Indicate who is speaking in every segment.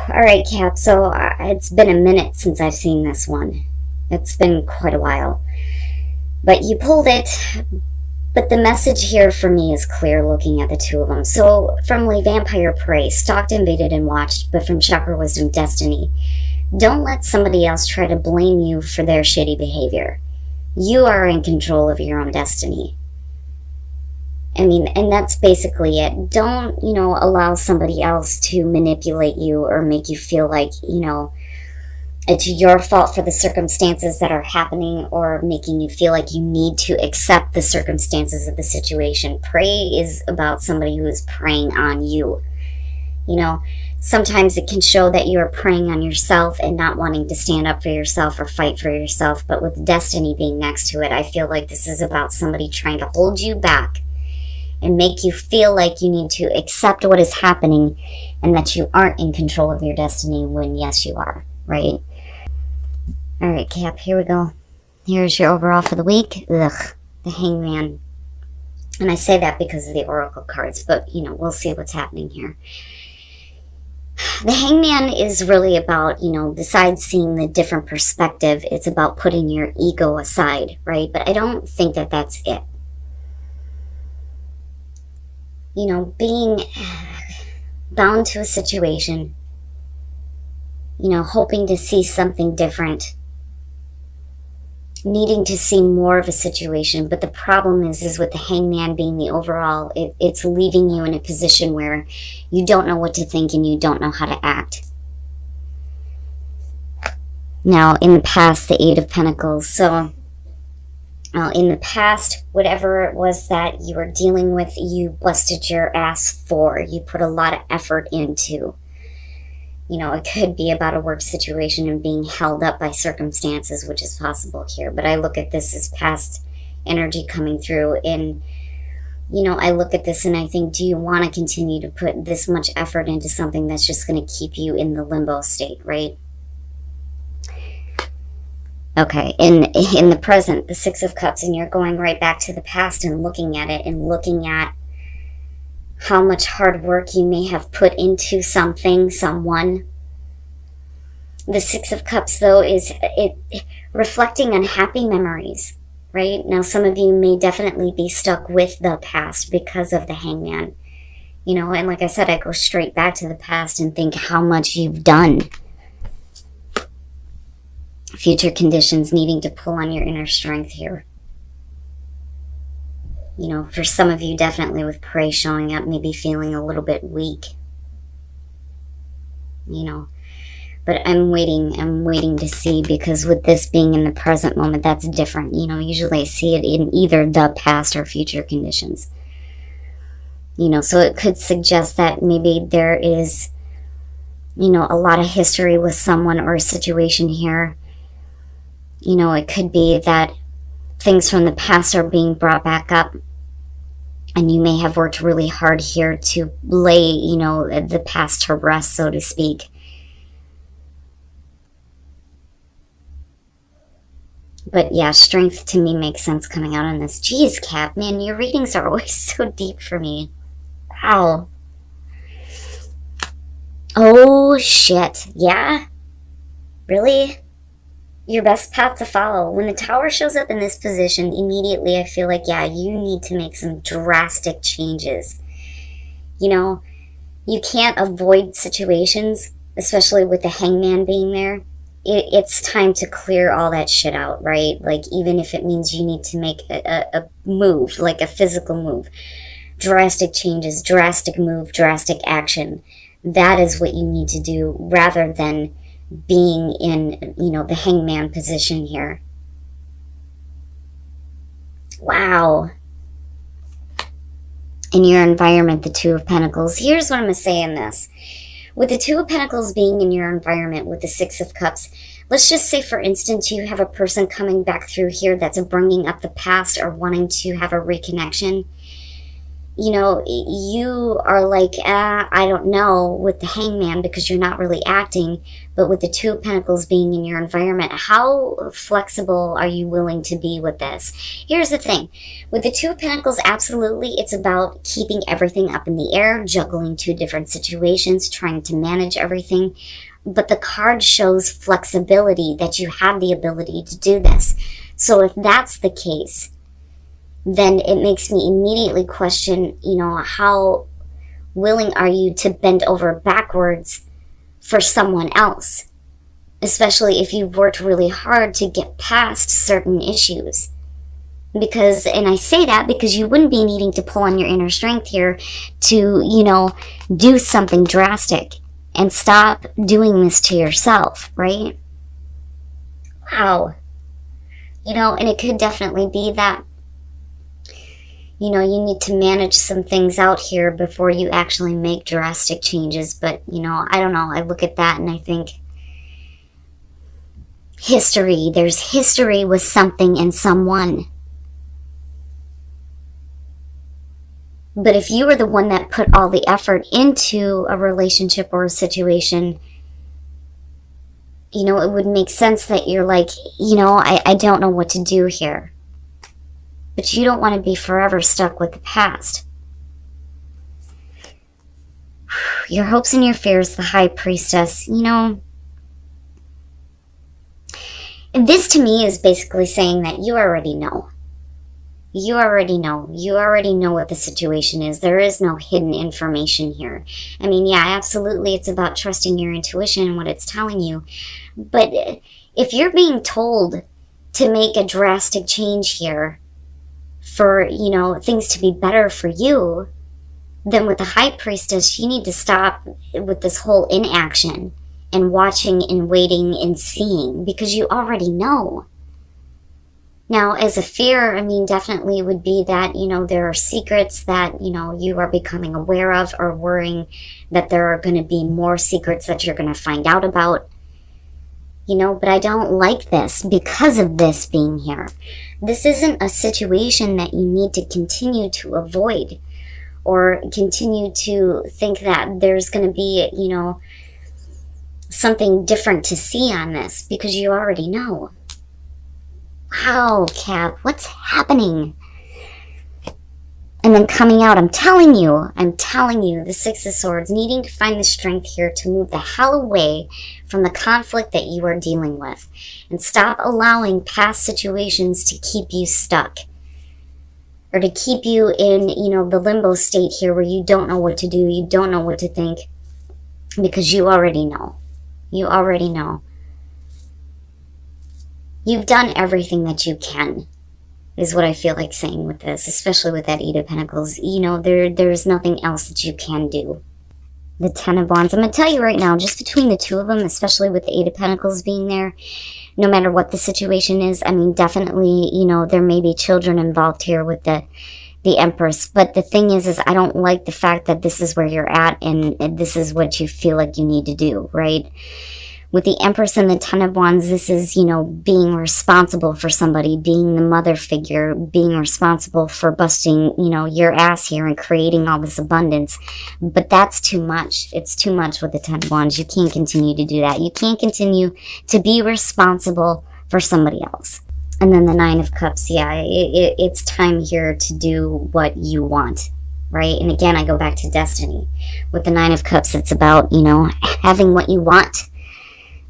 Speaker 1: All right, Cap. So it's been a minute since I've seen this one. It's been quite a while. But you pulled it. But the message here for me is clear looking at the two of them. So from Lay Vampire Prey, stalked, invaded, and watched, but from Chakra Wisdom Destiny. Don't let somebody else try to blame you for their shitty behavior. You are in control of your own destiny. I mean, and that's basically it. Don't, allow somebody else to manipulate you or make you feel like, it's your fault for the circumstances that are happening, or making you feel like you need to accept the circumstances of the situation. Prey is about somebody who is preying on you. Sometimes it can show that you are preying on yourself and not wanting to stand up for yourself or fight for yourself. But with destiny being next to it, I feel like this is about somebody trying to hold you back and make you feel like you need to accept what is happening and that you aren't in control of your destiny, when yes, you are, right? All right, Cap, here we go. Here's your overall for the week. The Hangman. And I say that because of the Oracle cards, but, we'll see what's happening here. The Hangman is really about, besides seeing the different perspective, it's about putting your ego aside, right? But I don't think that that's it. Being bound to a situation, hoping to see something different, needing to see more of a situation. But the problem is with the Hangman being the overall, it's leaving you in a position where you don't know what to think and you don't know how to act. Now, in the past, the Eight of Pentacles. So, in the past, whatever it was that you were dealing with, you busted your ass for. You put a lot of effort into. It could be about a work situation and being held up by circumstances, which is possible here. But I look at this as past energy coming through. And, I look at this and I think, do you want to continue to put this much effort into something that's just going to keep you in the limbo state, right? Okay, in the present, the Six of Cups, and you're going right back to the past and looking at it and looking at how much hard work you may have put into something, someone. The Six of Cups, though, is it reflecting on happy memories, right? Now, some of you may definitely be stuck with the past because of the Hangman. And like I said, I go straight back to the past and think how much you've done. Future conditions, needing to pull on your inner strength here. For some of you, definitely with Prey showing up, maybe feeling a little bit weak. But I'm waiting to see, because with this being in the present moment, that's different. Usually I see it in either the past or future conditions. So it could suggest that maybe there is, a lot of history with someone or a situation here. It could be that things from the past are being brought back up, and you may have worked really hard here to lay, the past to rest, so to speak. But yeah, strength to me makes sense coming out on this. Jeez, Cap, man, your readings are always so deep for me. Wow. Oh, shit. Yeah? Really? Your best path to follow. When the Tower shows up in this position, immediately I feel like, yeah, you need to make some drastic changes. You can't avoid situations, especially with the Hangman being there. It's time to clear all that shit out, right? Like, even if it means you need to make a move, like a physical move. Drastic changes, drastic move, drastic action. That is what you need to do, rather than being in, the Hangman position here. Wow. In your environment, the Two of Pentacles. Here's what I'm going to say in this. With the Two of Pentacles being in your environment with the Six of Cups, let's just say, for instance, you have a person coming back through here that's bringing up the past or wanting to have a reconnection. you know, you are like, I don't know, with the Hangman, because you're not really acting. But with the Two of Pentacles being in your environment, how flexible are you willing to be with this? Here's the thing. With the Two of Pentacles, absolutely, it's about keeping everything up in the air, juggling two different situations, trying to manage everything. But the card shows flexibility, that you have the ability to do this. So if that's the case, then it makes me immediately question, you know, how willing are you to bend over backwards for someone else? Especially if you've worked really hard to get past certain issues. Because, and I say that because you wouldn't be needing to pull on your inner strength here to, you know, do something drastic and stop doing this to yourself, right? Wow. You know, and it could definitely be that, you know, you need to manage some things out here before you actually make drastic changes. But, you know, I don't know. I look at that and I think history. There's history with something and someone. But if you were the one that put all the effort into a relationship or a situation, you know, it would make sense that you're like, you know, I don't know what to do here. But you don't want to be forever stuck with the past. Your hopes and your fears, the High Priestess, you know. This to me is basically saying that you already know. You already know. You already know what the situation is. There is no hidden information here. I mean, yeah, absolutely, it's about trusting your intuition and what it's telling you. But if you're being told to make a drastic change here, for, you know, things to be better for you, then with the High Priestess, you need to stop with this whole inaction and watching and waiting and seeing, because you already know. Now, as a fear, I mean, definitely would be that, you know, there are secrets that, you know, you are becoming aware of, or worrying that there are going to be more secrets that you're going to find out about. You know, but I don't like this because of this being here. This isn't a situation that you need to continue to avoid or continue to think that there's going to be, you know, something different to see on this, because you already know. Wow, Cap, what's happening? And then coming out, I'm telling you, the Six of Swords, needing to find the strength here to move the hell away from the conflict that you are dealing with. And stop allowing past situations to keep you stuck. Or to keep you in, you know, the limbo state here where you don't know what to do, you don't know what to think. Because you already know. You already know. You've done everything that you can, is what I feel like saying with this, especially with that Eight of Pentacles. You know, there's nothing else that you can do. The Ten of Wands, I'm going to tell you right now, just between the two of them, especially with the Eight of Pentacles being there, no matter what the situation is, I mean, definitely, you know, there may be children involved here with the Empress. But the thing is I don't like the fact that this is where you're at and this is what you feel like you need to do, right? With the Empress and the Ten of Wands, this is, you know, being responsible for somebody, being the mother figure, being responsible for busting, you know, your ass here and creating all this abundance. But that's too much. It's too much with the Ten of Wands. You can't continue to do that. You can't continue to be responsible for somebody else. And then the Nine of Cups, yeah, it's time here to do what you want, right? And again, I go back to destiny. With the Nine of Cups, it's about, you know, having what you want.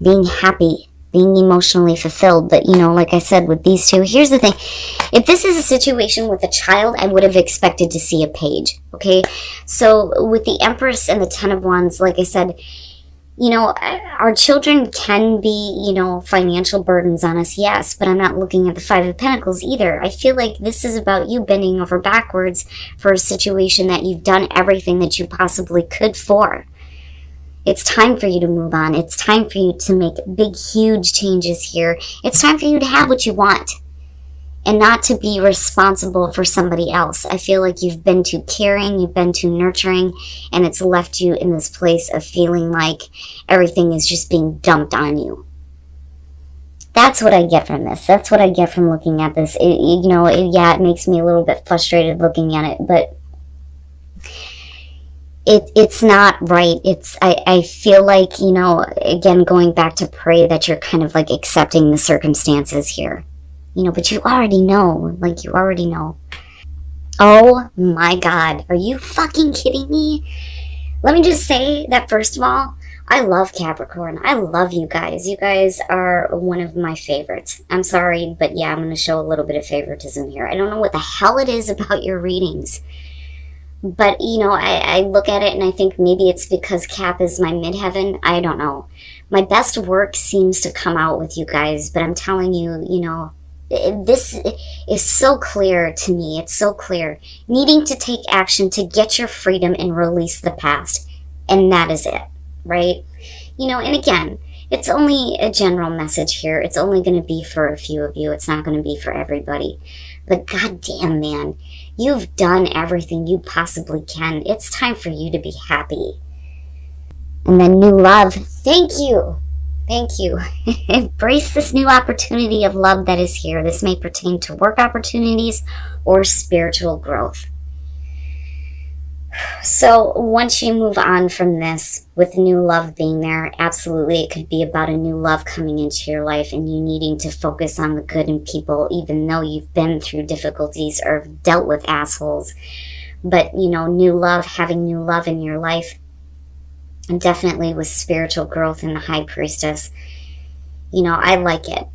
Speaker 1: Being happy, being emotionally fulfilled. But, you know, like I said, with these two, here's the thing. If this is a situation with a child, I would have expected to see a page, okay? So with the Empress and the Ten of Wands, like I said, you know, our children can be, you know, financial burdens on us, yes, but I'm not looking at the Five of Pentacles either. I feel like this is about you bending over backwards for a situation that you've done everything that you possibly could for. It's time for you to move on. It's time for you to make big, huge changes here. It's time for you to have what you want and not to be responsible for somebody else. I feel like you've been too caring, you've been too nurturing, and it's left you in this place of feeling like everything is just being dumped on you. That's what I get from this. That's what I get from looking at this. Yeah, it makes me a little bit frustrated looking at it, but It's not right. I feel like, you know, again, going back to pray, that you're kind of like accepting the circumstances here. You know, but you already know. Like, you already know. Oh my God. Are you fucking kidding me? Let me just say that, first of all, I love Capricorn. I love you guys. You guys are one of my favorites. I'm sorry, but yeah, I'm going to show a little bit of favoritism here. I don't know what the hell it is about your readings. But, you know, I look at it and I think maybe it's because Cap is my midheaven. I don't know. My best work seems to come out with you guys, but I'm telling you, you know, this is so clear to me. It's so clear. Needing to take action to get your freedom and release the past. And that is it, right? You know, and again, it's only a general message here. It's only going to be for a few of you. It's not going to be for everybody. But goddamn, man, you've done everything you possibly can. It's time for you to be happy. And then new love. Thank you. Thank you. Embrace this new opportunity of love that is here. This may pertain to work opportunities or spiritual growth. So once you move on from this, with new love being there, absolutely it could be about a new love coming into your life and you needing to focus on the good in people, even though you've been through difficulties or dealt with assholes. But, you know, new love, having new love in your life, and definitely with spiritual growth in the High Priestess. You know, I like it.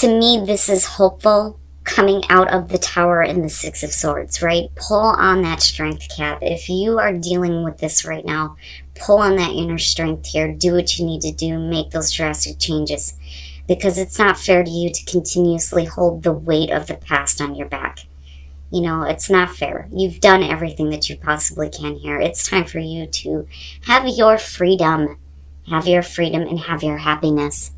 Speaker 1: To me, this is hopeful, coming out of the Tower and the Six of Swords, right? Pull on that strength, Cap. If you are dealing with this right now, pull on that inner strength here. Do what you need to do. Make those drastic changes. Because it's not fair to you to continuously hold the weight of the past on your back. You know, it's not fair. You've done everything that you possibly can here. It's time for you to have your freedom. Have your freedom and have your happiness.